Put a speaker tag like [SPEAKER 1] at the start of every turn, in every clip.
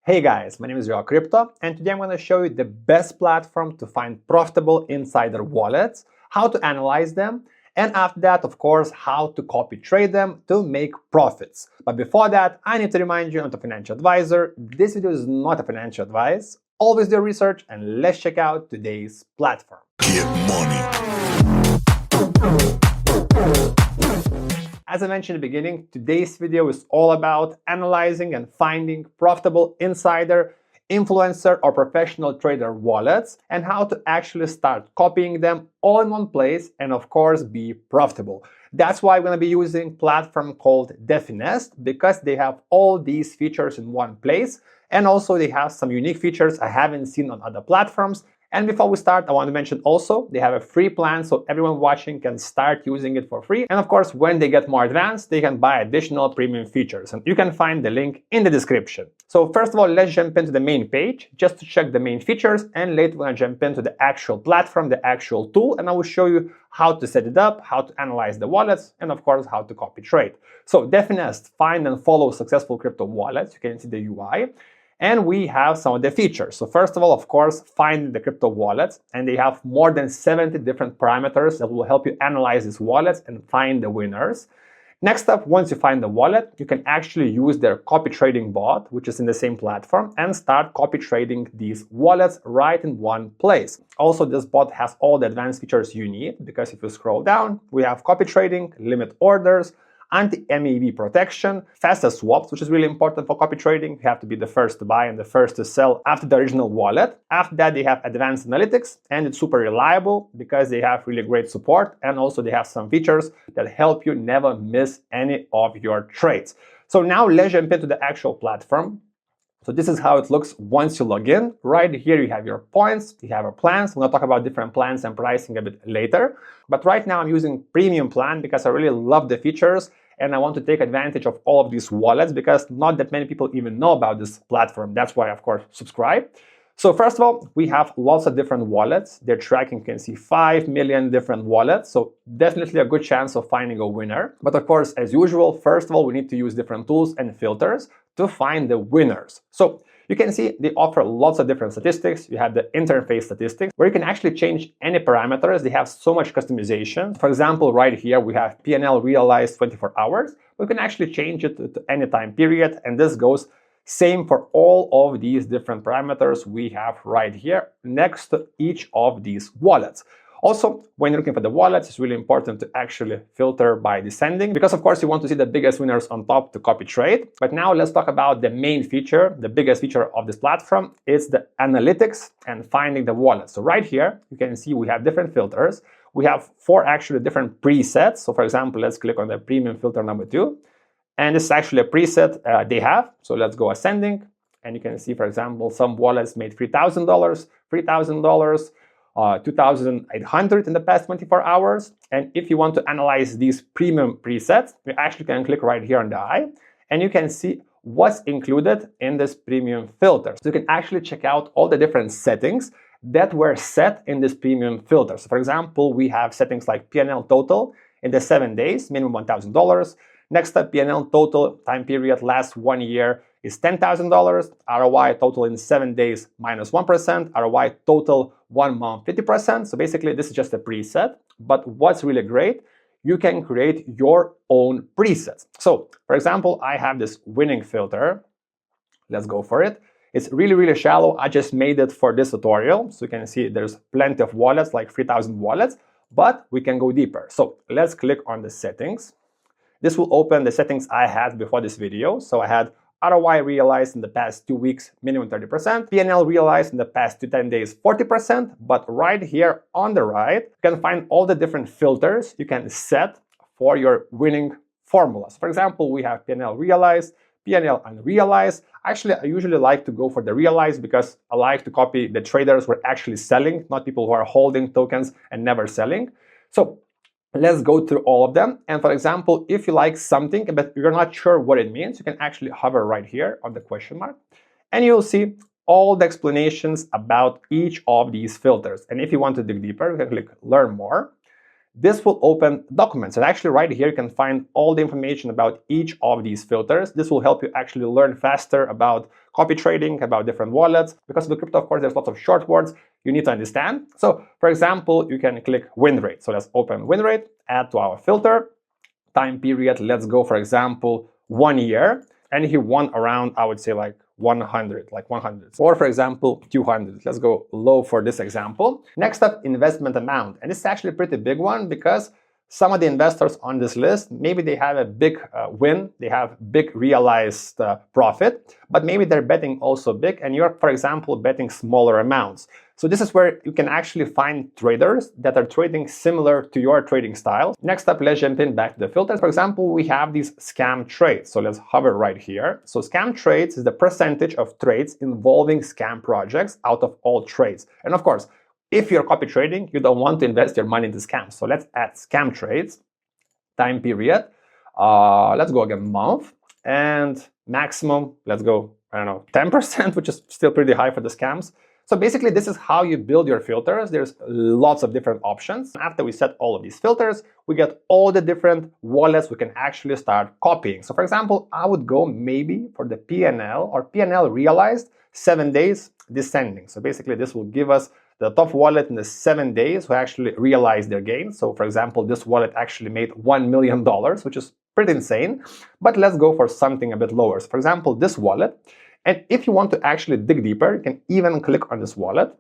[SPEAKER 1] Hey guys, my name is Crypto, and today I'm going to show you the best platform to find profitable insider wallets, how to analyze them, and after that, of course, how to copy trade them to make profits. But before that, I need to remind you, I'm not a financial advisor. This video is not a financial advice. Always do research, and let's check out today's platform.
[SPEAKER 2] Get money.
[SPEAKER 1] As I mentioned in the beginning, today's video is all about analyzing and finding profitable insider, influencer, or professional trader wallets and how to actually start copying them all in one place and of course be profitable. That's why I'm going to be using a platform called Definest because they have all these features in one place, and also they have some unique features I haven't seen on other platforms. And before we start, I want to mention also they have a free plan so everyone watching can start using it for free. And of course, when they get more advanced, they can buy additional premium features. And you can find the link in the description. So first of all, let's jump into the main page just to check the main features. And later we're going to jump into the actual platform, the actual tool. And I will show you how to set it up, how to analyze the wallets, and of course, how to copy trade. So Definest, find and follow successful crypto wallets. You can see the UI. And we have some of the features. So first of all, of course, find the crypto wallets, and they have more than 70 different parameters that will help you analyze these wallets and find the winners. Next up, once you find the wallet, you can actually use their copy trading bot, which is in the same platform, and start copy trading these wallets right in one place. Also, this bot has all the advanced features you need because if you scroll down, we have copy trading, limit orders, anti-MEV protection, faster swaps, which is really important for copy trading. You have to be the first to buy and the first to sell after the original wallet. After that, they have advanced analytics, and it's super reliable because they have really great support, and also they have some features that help you never miss any of your trades. So now let's jump into the actual platform. So this is how it looks once you log in. Right here you have your points, you have your plans. We're going to talk about different plans and pricing a bit later. But right now I'm using premium plan because I really love the features and I want to take advantage of all of these wallets because not that many people even know about this platform. That's why, of course, subscribe. So first of all, we have lots of different wallets. They're tracking, you can see 5 million different wallets. So definitely a good chance of finding a winner. But of course, as usual, first of all, we need to use different tools and filters to find the winners. So you can see they offer lots of different statistics. You have the interface statistics where you can actually change any parameters. They have so much customization. For example, right here, we have P&L realized 24 hours. We can actually change it to any time period. And this goes same for all of these different parameters we have right here next to each of these wallets. Also, when you're looking for the wallets, it's really important to actually filter by descending because, of course, you want to see the biggest winners on top to copy trade. But now let's talk about the main feature, the biggest feature of this platform is the analytics and finding the wallet. So right here, you can see we have different filters. We have 4 actually different presets. So for example, let's click on the premium filter number 2. And this is actually a preset they have. So let's go ascending. And you can see, for example, some wallets made $3,000, $3,000, $2,800 in the past 24 hours. And if you want to analyze these premium presets, you actually can click right here on the eye. And you can see what's included in this premium filter. So you can actually check out all the different settings that were set in this premium filter. So for example, we have settings like P&L total in the 7 days, minimum $1,000. Next up, P&L total time period last 1 year is $10,000. ROI total in 7 days minus 1%. ROI total 1 month 50%. So basically, this is just a preset. But what's really great, you can create your own presets. So for example, I have this winning filter. Let's go for it. It's really, really shallow. I just made it for this tutorial. So you can see there's plenty of wallets, like 3,000 wallets, but we can go deeper. So let's click on the settings. This will open the settings I had before this video. So I had ROI realized in the past 2 weeks, minimum 30%. P&L realized in the past 10 days, 40%. But right here on the right, you can find all the different filters you can set for your winning formulas. For example, we have P&L realized, P&L unrealized. Actually, I usually like to go for the realized because I like to copy the traders who are actually selling, not people who are holding tokens and never selling. So let's go through all of them. And for example, if you like something, but you're not sure what it means, you can actually hover right here on the question mark, and you'll see all the explanations about each of these filters. And if you want to dig deeper, you can click Learn More. this will open documents. And actually right here, you can find all the information about each of these filters. This will help you actually learn faster about copy trading, about different wallets. Because with crypto, of course, there's lots of short words you need to understand. So for example, you can click win rate. So let's open win rate, add to our filter. Time period, let's go, for example, 1 year. And he won around, I would say, like 100. Or for example, 200. Let's go low for this example. Next up, investment amount. And this is actually a pretty big one because some of the investors on this list, maybe they have a big win, they have big realized profit, but maybe they're betting also big and you're, for example, betting smaller amounts. So this is where you can actually find traders that are trading similar to your trading style. Next up, let's jump in back to the filters. For example, we have these scam trades. So let's hover right here. So scam trades is the percentage of trades involving scam projects out of all trades. And of course, if you're copy trading, you don't want to invest your money into scams. So let's add scam trades, time period. Let's go again, month, and maximum, let's go, I don't know, 10%, which is still pretty high for the scams. So basically, this is how you build your filters. There's lots of different options. After we set all of these filters, we get all the different wallets we can actually start copying. So for example, I would go maybe for the PNL or PNL realized 7 days descending. So basically, this will give us the top wallet in the 7 days who actually realized their gains. So for example, this wallet actually made $1 million, which is pretty insane. But let's go for something a bit lower. So for example, this wallet. And if you want to actually dig deeper, you can even click on this wallet.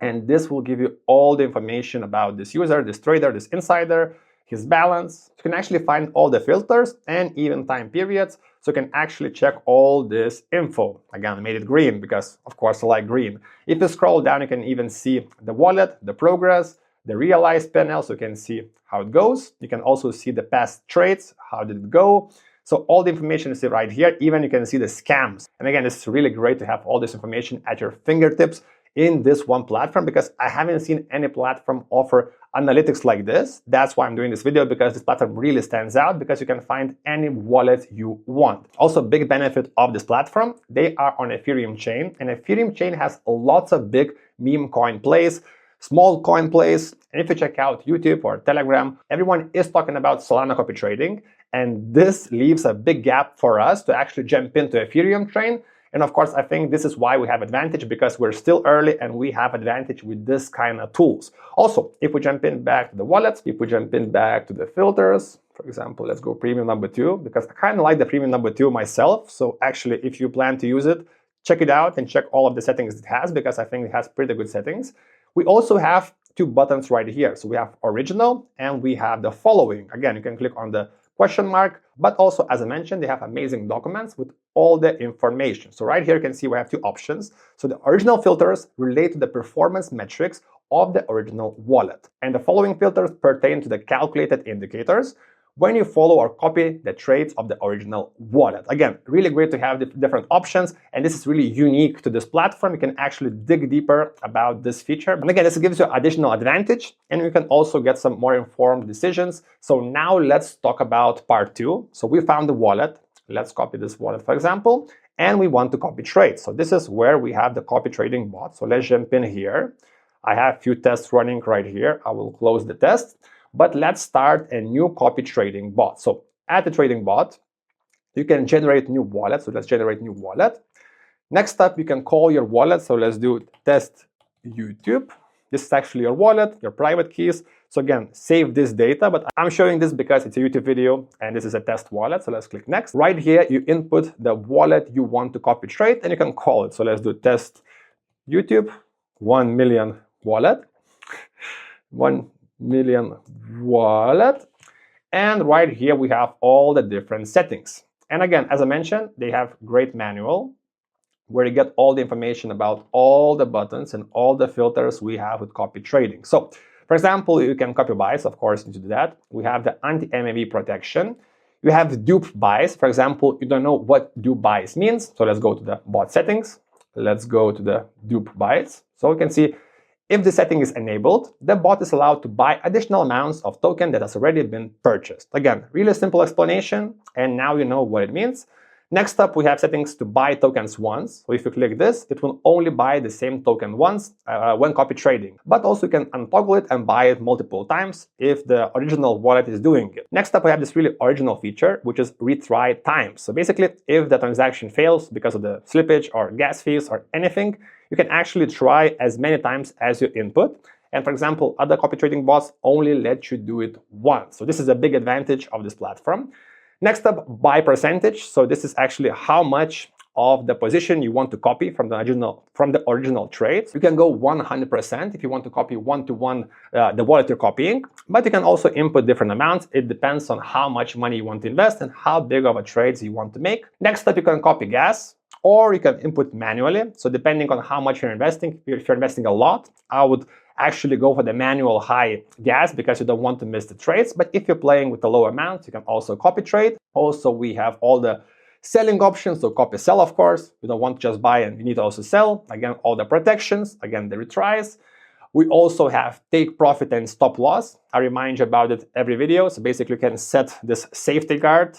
[SPEAKER 1] And this will give you all the information about this user, this trader, this insider, his balance. You can actually find all the filters and even time periods. So you can actually check all this info. Again, I made it green because, of course, I like green. If you scroll down, you can even see the wallet, the progress, the realized panel, so you can see how it goes. You can also see the past trades, how did it go. So all the information is right here. Even you can see the scams. And again, it's really great to have all this information at your fingertips in this one platform because I haven't seen any platform offer analytics like this. That's why I'm doing this video, because this platform really stands out because you can find any wallet you want. Also, big benefit of this platform, they are on Ethereum chain, and Ethereum chain has lots of big meme coin plays, small coin plays. And if you check out YouTube or Telegram, everyone is talking about Solana copy trading. And this leaves a big gap for us to actually jump into Ethereum train. And of course, I think this is why we have advantage, because we're still early and we have advantage with this kind of tools. Also, if we jump in back to the wallets, if we jump in back to the filters, for example, let's go premium number 2, because I kind of like the premium number 2 myself. So actually, if you plan to use it, check it out and check all of the settings it has, because I think it has pretty good settings. We also have 2 buttons right here. So we have original and we have the following. Again, you can click on the question mark, but also, as I mentioned, they have amazing documents with all the information. So right here, you can see we have 2 options. So the original filters relate to the performance metrics of the original wallet. And the following filters pertain to the calculated indicators when you follow or copy the trades of the original wallet. Again, really great to have the different options, and this is really unique to this platform. You can actually dig deeper about this feature. And again, this gives you additional advantage, and you can also get some more informed decisions. So now let's talk about part 2. So we found the wallet. Let's copy this wallet, for example, and we want to copy trades. So this is where we have the copy trading bot. So let's jump in here. I have a few tests running right here. I will close the test. But let's start a new copy trading bot. So add the trading bot. You can generate new wallet. So let's generate new wallet. Next up, you can call your wallet. So let's do test YouTube. This is actually your wallet, your private keys. So again, save this data, but I'm showing this because it's a YouTube video and this is a test wallet. So let's click next. Right here, you input the wallet you want to copy trade and you can call it. So let's do test YouTube, 1 million wallet, 1 million wallet. And right here, we have all the different settings. And again, as I mentioned, they have great manual where you get all the information about all the buttons and all the filters we have with copy trading. So for example, you can copy buys, of course, you do that. We have the anti-MAV protection. You have dupe buys. For example, you don't know what dupe buys means. So let's go to the bot settings. Let's go to the dupe buys. So you can see if the setting is enabled, the bot is allowed to buy additional amounts of token that has already been purchased. Again, really simple explanation, and now you know what it means. Next up, we have settings to buy tokens once. So if you click this, it will only buy the same token once when copy trading. But also you can untoggle it and buy it multiple times if the original wallet is doing it. Next up, we have this really original feature, which is retry time. So basically, if the transaction fails because of the slippage or gas fees or anything, you can actually try as many times as you input. And for example, other copy trading bots only let you do it once. So this is a big advantage of this platform. Next up, buy percentage. So this is actually how much of the position you want to copy from the original trade. You can go 100% if you want to copy one-to-one the wallet you're copying, but you can also input different amounts. It depends on how much money you want to invest and how big of a trades you want to make. Next up, you can copy gas, or you can input manually. So depending on how much you're investing, if you're investing a lot, I would actually go for the manual high gas because you don't want to miss the trades. But if you're playing with a low amount, you can also copy trade. Also, we have all the selling options, so copy sell, of course. You don't want to just buy and you need to also sell. Again, all the protections, again, the retries. We also have take profit and stop loss. I remind you about it every video. So basically you can set this safety guard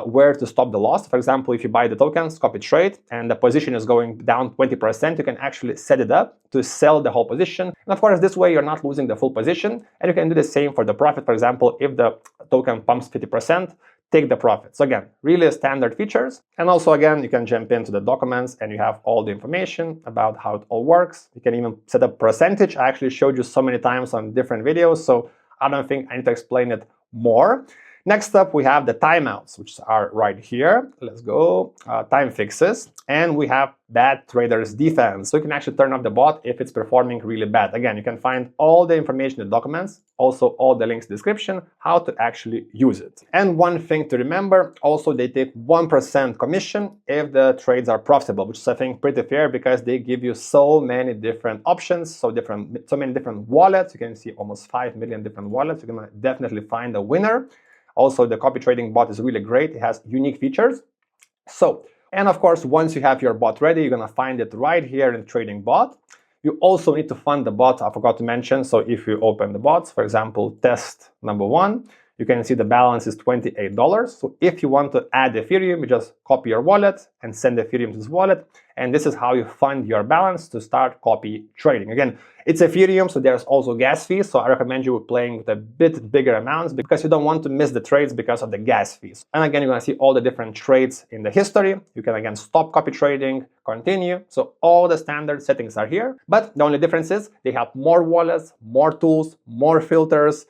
[SPEAKER 1] where to stop the loss. For example, if you buy the tokens, copy trade, and the position is going down 20%, you can actually set it up to sell the whole position. And of course, this way you're not losing the full position. And you can do the same for the profit. For example, if the token pumps 50%, take the profit. So again, really standard features. And also again, you can jump into the documents and you have all the information about how it all works. You can even set up percentage. I actually showed you so many times on different videos, so I don't think I need to explain it more. Next up, we have the timeouts, which are right here. Let's go, time fixes, and we have bad traders defense. So you can actually turn off the bot if it's performing really bad. Again, you can find all the information in the documents, also all the links in the description, how to actually use it. And one thing to remember, also they take 1% commission if the trades are profitable, which is I think pretty fair because they give you so many different options, so many different wallets. You can see almost 5 million different wallets. You can definitely find a winner. Also, the copy trading bot is really great. It has unique features. So, and of course, once you have your bot ready, you're going to find it right here in trading bot. You also need to fund the bot. I forgot to mention. So if you open the bots, for example, test number 1, you can see the balance is $28. So if you want to add Ethereum, you just copy your wallet and send Ethereum to this wallet. And this is how you fund your balance to start copy trading. Again, it's Ethereum, so there's also gas fees. So I recommend you playing with a bit bigger amounts because you don't want to miss the trades because of the gas fees. And again, you're going to see all the different trades in the history. You can again stop copy trading, continue. So all the standard settings are here. But the only difference is they have more wallets, more tools, more filters.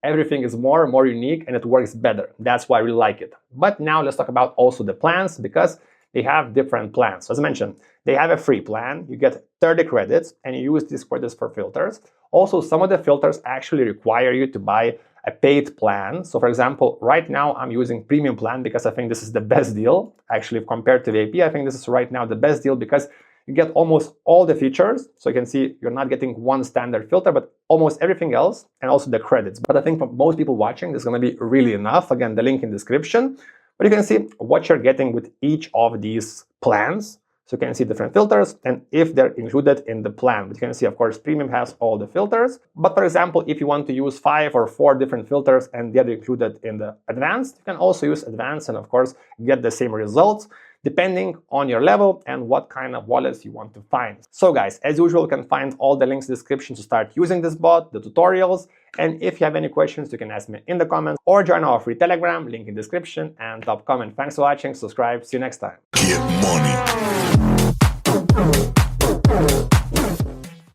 [SPEAKER 1] Everything is more unique and it works better. That's why I really like it. But now let's talk about also the plans because they have different plans. So as I mentioned, they have a free plan. You get 30 credits and you use these credits for filters. Also, some of the filters actually require you to buy a paid plan. So for example, right now I'm using premium plan because I think this is the best deal. Actually, compared to VIP, I think this is right now the best deal because you get almost all the features. So you can see you're not getting one standard filter, but almost everything else, and also the credits. But I think for most people watching, this is going to be really enough. Again, the link in the description. But you can see what you're getting with each of these plans. So you can see different filters and if they're included in the plan. But you can see, of course, premium has all the filters. But for example, if you want to use 5 or 4 different filters and they're included in the advanced, you can also use advanced and of course get the same results depending on your level and what kind of wallets you want to find. So guys, as usual, you can find all the links in the description to start using this bot, the tutorials. And if you have any questions, you can ask me in the comments or join our free Telegram, link in the description and top comment. Thanks for watching, subscribe, see you next time.
[SPEAKER 2] Get money.